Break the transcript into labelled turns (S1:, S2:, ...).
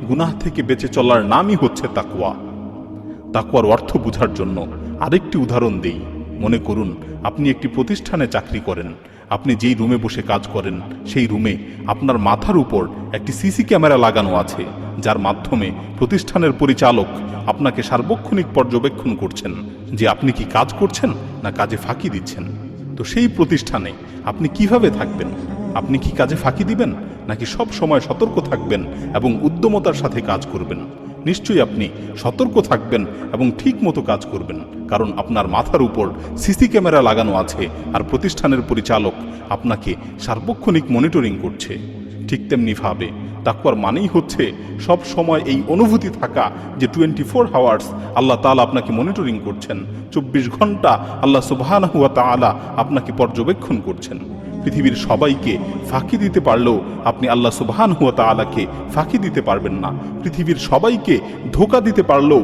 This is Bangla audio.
S1: গুনাহ থেকে বেঁচে চলার নামই হচ্ছে তাকওয়া। তাকওয়ার অর্থ বোঝার জন্য আরেকটি উদাহরণ দেই। মনে করুন আপনি একটি প্রতিষ্ঠানে চাকরি করেন। আপনি যেই রুমে বসে কাজ করেন সেই রুমে আপনার মাথার উপর একটি সিসি ক্যামেরা লাগানো আছে, যার মাধ্যমে প্রতিষ্ঠানের পরিচালক আপনাকে সার্বক্ষণিক পর্যবেক্ষণ করছেন যে আপনি কি কাজ করছেন না কাজে ফাঁকি দিচ্ছেন। তো সেই প্রতিষ্ঠানে আপনি কিভাবে থাকবেন? আপনি কি কাজে ফাঁকি দিবেন, নাকি সব সময় সতর্ক থাকবেন এবং উদ্যমতার সাথে কাজ করবেন? নিশ্চয়ই আপনি সতর্ক থাকবেন এবং ঠিক মতো কাজ করবেন, কারণ আপনার মাথার উপর সিসি ক্যামেরা লাগানো আছে আর প্রতিষ্ঠানের পরিচালক আপনাকে সার্বক্ষণিক মনিটরিং করছে। ঠিক তেমনি ভাবে তাকওয়ার মানেই হচ্ছে সব সময় এই অনুভূতি থাকা যে 24 আওয়ার্স আল্লাহ তাআলা আপনাকে মনিটরিং করছেন, 24 ঘন্টা আল্লাহ সুবহানাহু ওয়া তাআলা আপনাকে পর্যবেক্ষণ করছেন। পৃথিবীর সবাইকে ফাঁকি দিতে পারলেও আপনি আল্লাহ সুবহানাহু ওয়া তাআলাকে ফাঁকি দিতে পারবেন না। পৃথিবীর সবাইকে ধোঁকা দিতে পারলেও